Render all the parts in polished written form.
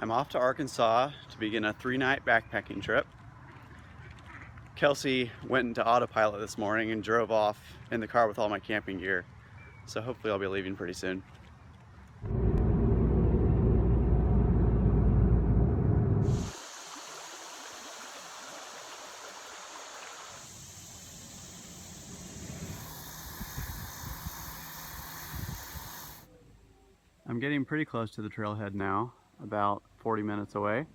I'm off to Arkansas to begin a 3-night backpacking trip. Kelsey went into autopilot this morning and drove off in the car with all my camping gear. So hopefully I'll be leaving pretty soon. I'm getting pretty close to the trailhead now, about 40 minutes away.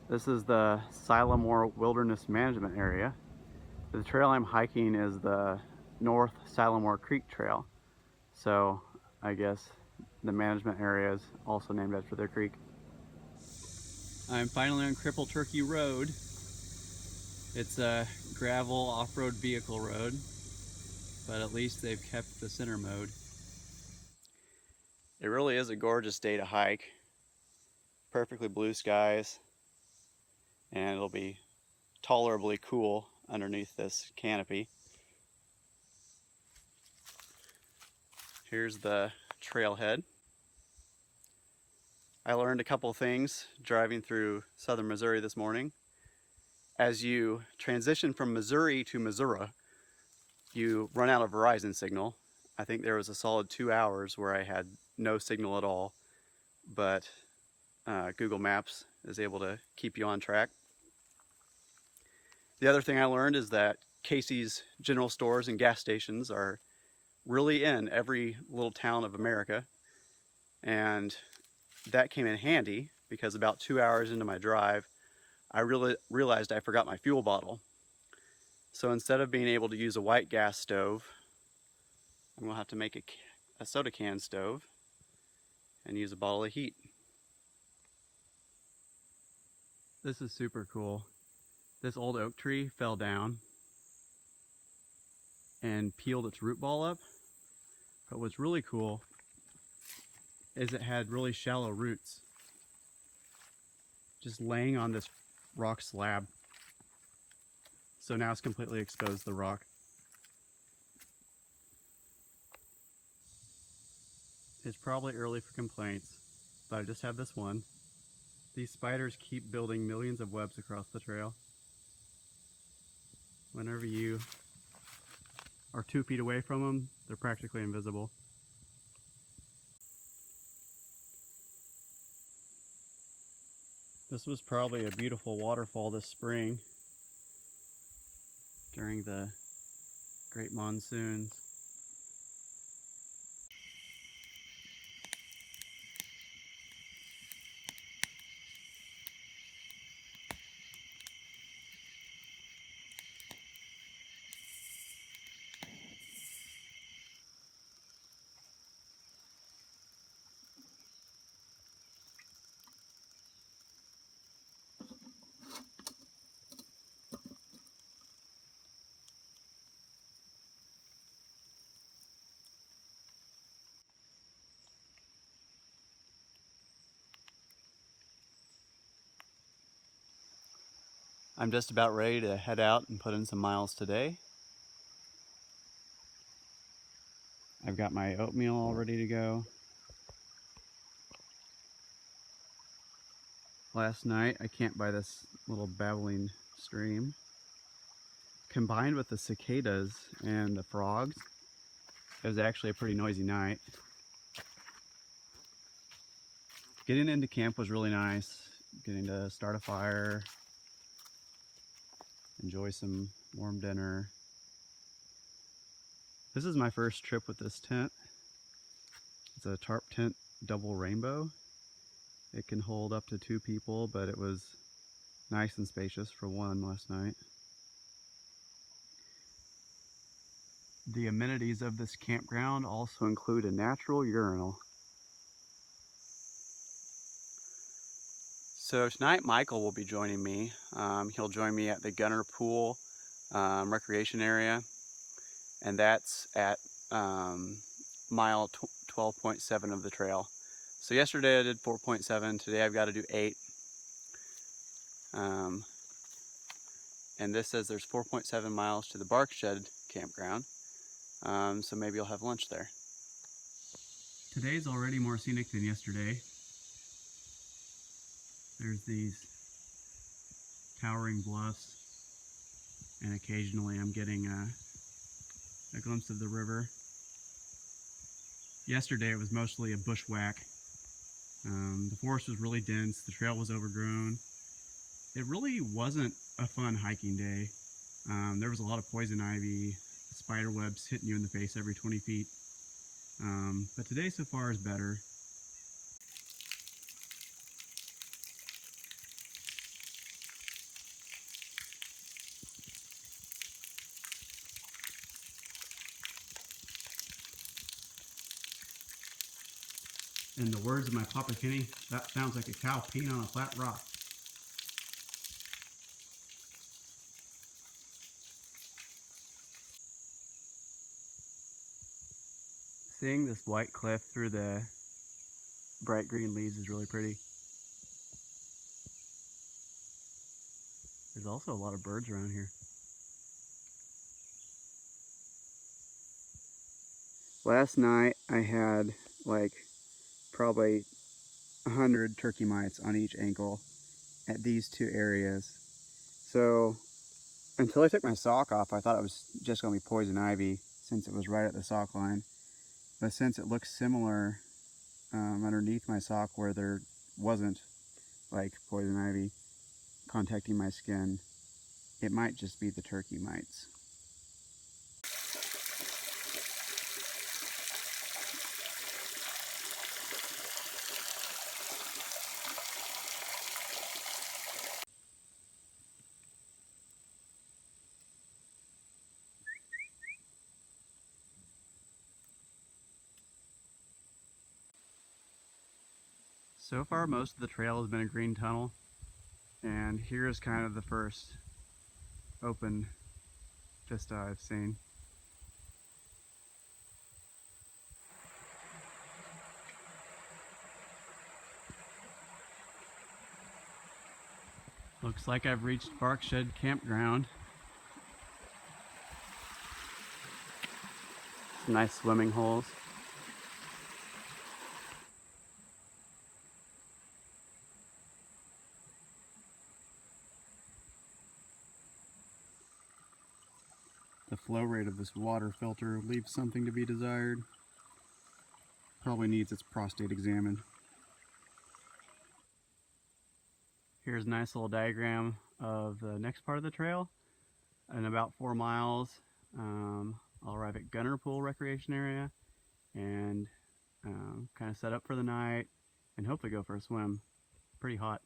This is the Sylamore Wilderness Management Area. The trail I'm hiking is the North Sylamore Creek Trail. So I guess the management area is also named after their creek. I'm finally on Cripple Turkey Road. It's a gravel off-road vehicle road, but at least they've kept the center mode. It really is a gorgeous day to hike. Perfectly blue skies, and it'll be tolerably cool underneath this canopy. Here's the trailhead. I learned a couple things driving through southern Missouri this morning. As you transition from Missouri to Missouri, you run out of Verizon signal. I think there was a solid 2 hours where I had no signal at all, but Google Maps is able to keep you on track. The other thing I learned is that Casey's general stores and gas stations are really in every little town of America, and that came in handy because about 2 hours into my drive, I realized I forgot my fuel bottle. So instead of being able to use a white gas stove, I'm gonna have to make a soda can stove and use a bottle of heat. This is super cool. This old oak tree fell down and peeled its root ball up. But what's really cool is it had really shallow roots just laying on this rock slab. So now it's completely exposed the rock. It's probably early for complaints, but I just have this one. These spiders keep building millions of webs across the trail. Whenever you are 2 feet away from them, they're practically invisible. This was probably a beautiful waterfall this spring during the great monsoons. I'm just about ready to head out and put in some miles today. I've got my oatmeal all ready to go. Last night I camped by this little babbling stream. Combined with the cicadas and the frogs, it was actually a pretty noisy night. Getting into camp was really nice. Getting to start a fire, enjoy some warm dinner. This is my first trip with this tent. It's a tarp tent double rainbow. It can hold up to 2 people, but it was nice and spacious for one last night. The amenities of this campground also include a natural urinal. So tonight Michael will be joining me. He'll join me at the Gunner Pool recreation area, and that's at mile 12.7 of the trail. So yesterday I did 4.7, today I've got to do 8. And this says there's 4.7 miles to the Bark Shed campground, so maybe I'll have lunch there. Today's already more scenic than yesterday. There's these towering bluffs, and occasionally I'm getting a glimpse of the river. Yesterday it was mostly a bushwhack. The forest was really dense, the trail was overgrown. It really wasn't a fun hiking day. There was a lot of poison ivy, spider webs hitting you in the face every 20 feet. But today so far is better. In the words of my Papa Kenny, that sounds like a cow peeing on a flat rock. Seeing this white cliff through the bright green leaves is really pretty. There's also a lot of birds around here. Last night I had like probably 100 turkey mites on each ankle at these two areas. So until I took my sock off, I thought it was just going to be poison ivy since it was right at the sock line. But since it looks similar underneath my sock where there wasn't like poison ivy contacting my skin, it might just be the turkey mites. So far most of the trail has been a green tunnel, and here's kind of the first open vista I've seen. Looks like I've reached Barkshed Campground. Some nice swimming holes. The flow rate of this water filter leaves something to be desired. Probably needs its prostate examined. Here's a nice little diagram of the next part of the trail. In about 4 miles, I'll arrive at Gunner Pool Recreation Area and kind of set up for the night and hopefully go for a swim. Pretty hot.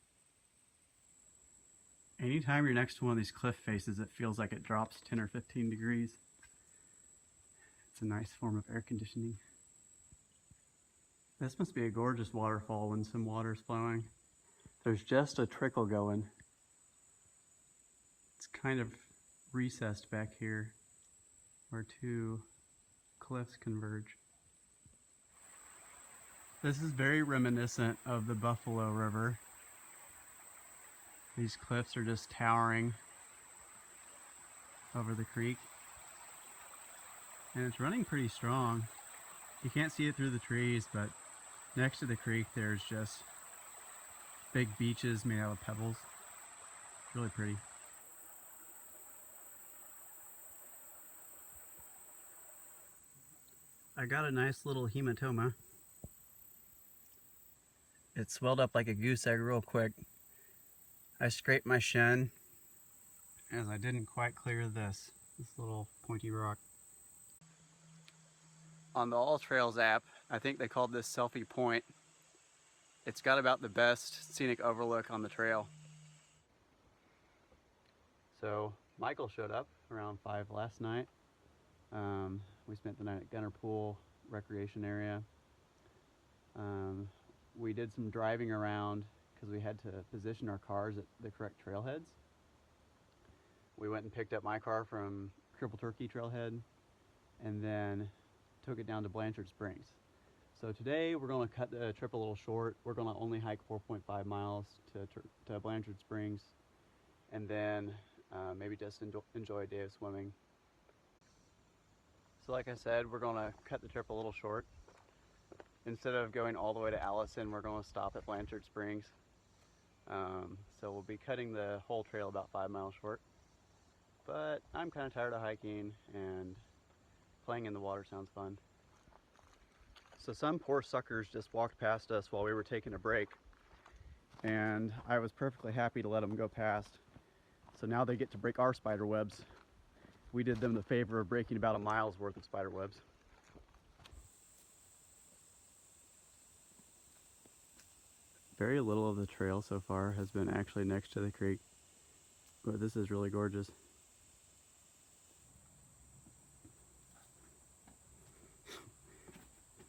Anytime you're next to one of these cliff faces, it feels like it drops 10 or 15 degrees. It's a nice form of air conditioning. This must be a gorgeous waterfall when some water's flowing. There's just a trickle going. It's kind of recessed back here where two cliffs converge. This is very reminiscent of the Buffalo River. These cliffs are just towering over the creek. And it's running pretty strong. You can't see it through the trees, but next to the creek there's just big beaches made out of pebbles. Really pretty. I got a nice little hematoma. It swelled up like a goose egg real quick. I scraped my shin as I didn't quite clear this little pointy rock. On the All Trails app, I think they called this Selfie Point. It's got about the best scenic overlook on the trail. So Michael showed up around 5 last night. We spent the night at Gunner Pool Recreation Area. We did some driving around because we had to position our cars at the correct trailheads. We went and picked up my car from Cripple Turkey Trailhead and then took it down to Blanchard Springs. So today we're going to cut the trip a little short. We're going to only hike 4.5 miles to Blanchard Springs, and then maybe just enjoy a day of swimming. So like I said, we're going to cut the trip a little short. Instead of going all the way to Allison, we're going to stop at Blanchard Springs. So we'll be cutting the whole trail about 5 miles short. But I'm kind of tired of hiking, and playing in the water sounds fun. So some poor suckers just walked past us while we were taking a break, and I was perfectly happy to let them go past. So now they get to break our spider webs. We did them the favor of breaking about a mile's worth of spider webs. Very little of the trail so far has been actually next to the creek, but this is really gorgeous.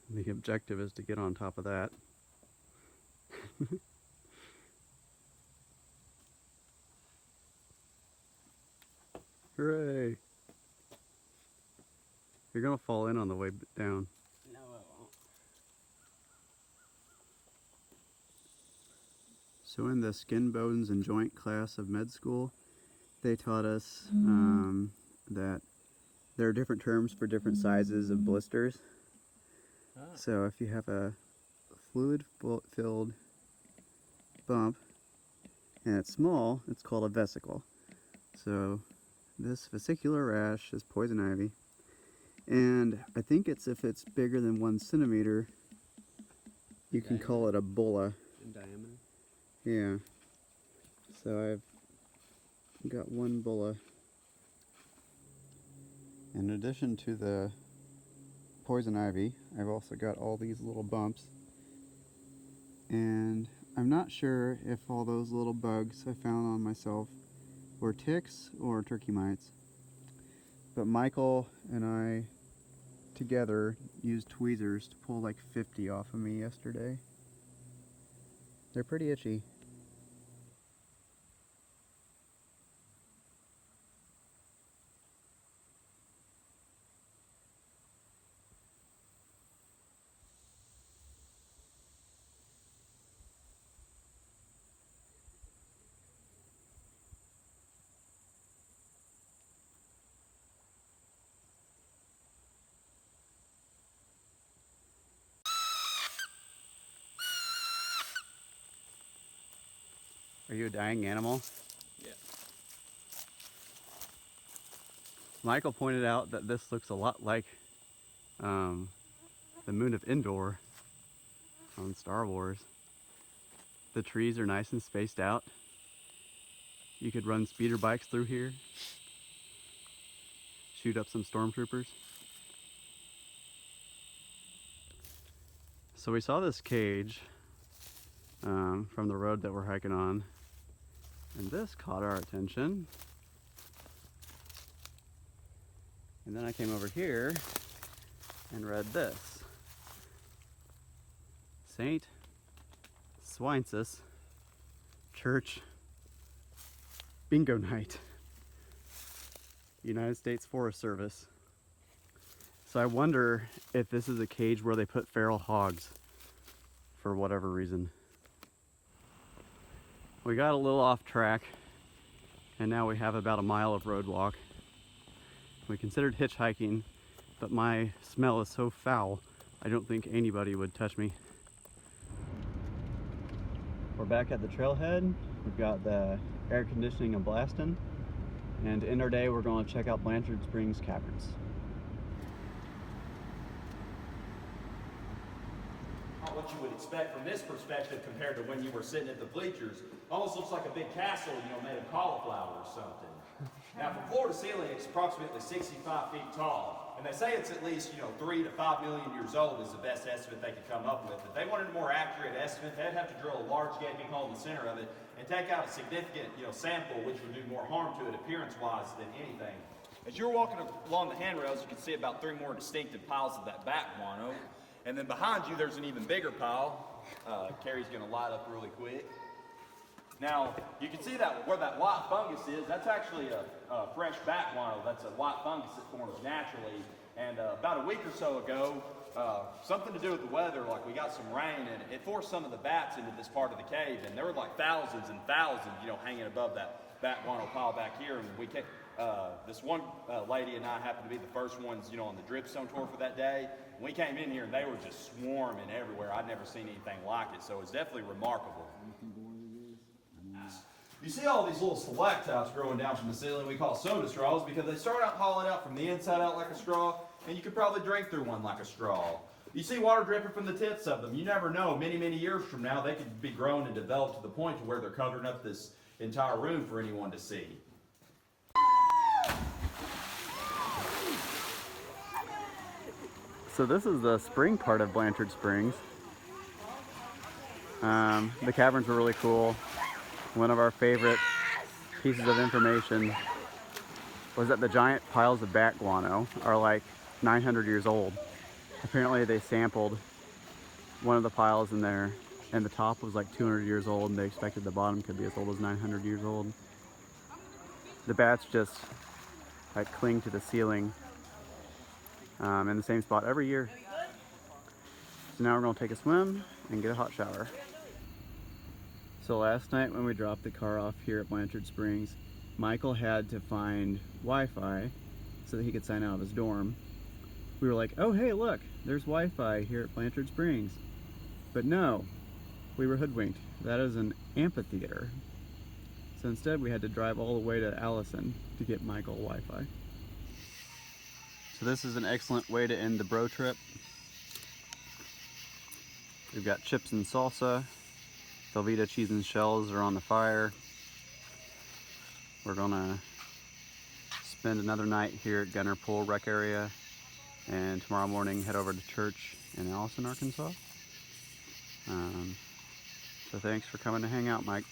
The objective is to get on top of that. Hooray! You're gonna fall in on the way down. No, I won't. So in the skin, bones, and joint class of med school, they taught us that there are different terms for different sizes of blisters. Ah. So if you have a fluid-filled bump and it's small, it's called a vesicle. So this vesicular rash is poison ivy. And I think it's if it's bigger than 1 centimeter, you can call it a bulla. In diameter? Yeah. So I've got 1 bulla. In addition to the poison ivy, I've also got all these little bumps. And I'm not sure if all those little bugs I found on myself were ticks or turkey mites. But Michael and I together used tweezers to pull like 50 off of me yesterday. They're pretty itchy. Are you a dying animal? Yeah. Michael pointed out that this looks a lot like the moon of Endor on Star Wars. The trees are nice and spaced out. You could run speeder bikes through here, shoot up some stormtroopers. So we saw this cage from the road that we're hiking on, and this caught our attention. And then I came over here and read this. St. Swinsus Church Bingo Night, United States Forest Service. So I wonder if this is a cage where they put feral hogs for whatever reason. We got a little off track, and now we have about a mile of road walk. We considered hitchhiking, but my smell is so foul, I don't think anybody would touch me. We're back at the trailhead. We've got the air conditioning and blasting, and to end our day, we're going to check out Blanchard Springs Caverns. What you would expect from this perspective compared to when you were sitting at the bleachers. Almost looks like a big castle, made of cauliflower or something. Now, from floor to ceiling, it's approximately 65 feet tall. And they say it's at least, 3 to 5 million years old is the best estimate they could come up with. If they wanted a more accurate estimate, they'd have to drill a large gaping hole in the center of it and take out a significant, sample, which would do more harm to it appearance-wise than anything. As you're walking along the handrails, you can see about 3 more distinctive piles of that bat guano. And then behind you, there's an even bigger pile. Carrie's gonna light up really quick. Now, you can see that where that white fungus is, that's actually a fresh bat guano. That's a white fungus that forms naturally. And about a week or so ago, something to do with the weather, like we got some rain, and it forced some of the bats into this part of the cave. And there were like thousands and thousands, hanging above that bat guano pile back here. And we came, this one lady and I happened to be the first ones, on the dripstone tour for that day. We came in here and they were just swarming everywhere. I'd never seen anything like it, so it's definitely remarkable. You see all these little stalactites growing down from the ceiling we call soda straws because they start out hollowing out from the inside out like a straw, and you could probably drink through one like a straw. You see water dripping from the tips of them. You never know, many, many years from now, they could be grown and developed to the point to where they're covering up this entire room for anyone to see. So this is the spring part of Blanchard Springs. The caverns were really cool. One of our favorite pieces of information was that the giant piles of bat guano are like 900 years old. Apparently they sampled one of the piles in there and the top was like 200 years old and they expected the bottom could be as old as 900 years old. The bats just like cling to the ceiling in the same spot every year. So now we're gonna take a swim and get a hot shower. So last night when we dropped the car off here at Blanchard Springs, Michael had to find Wi-Fi so that he could sign out of his dorm. We were like, oh hey look, there's Wi-Fi here at Blanchard Springs. But no, we were hoodwinked. That is an amphitheater. So instead we had to drive all the way to Allison to get Michael Wi-Fi. So this is an excellent way to end the bro trip. We've got chips and salsa. Velveeta cheese and shells are on the fire. We're gonna spend another night here at Gunner Pool Rec Area and tomorrow morning head over to church in Allison, Arkansas. So thanks for coming to hang out, Mike.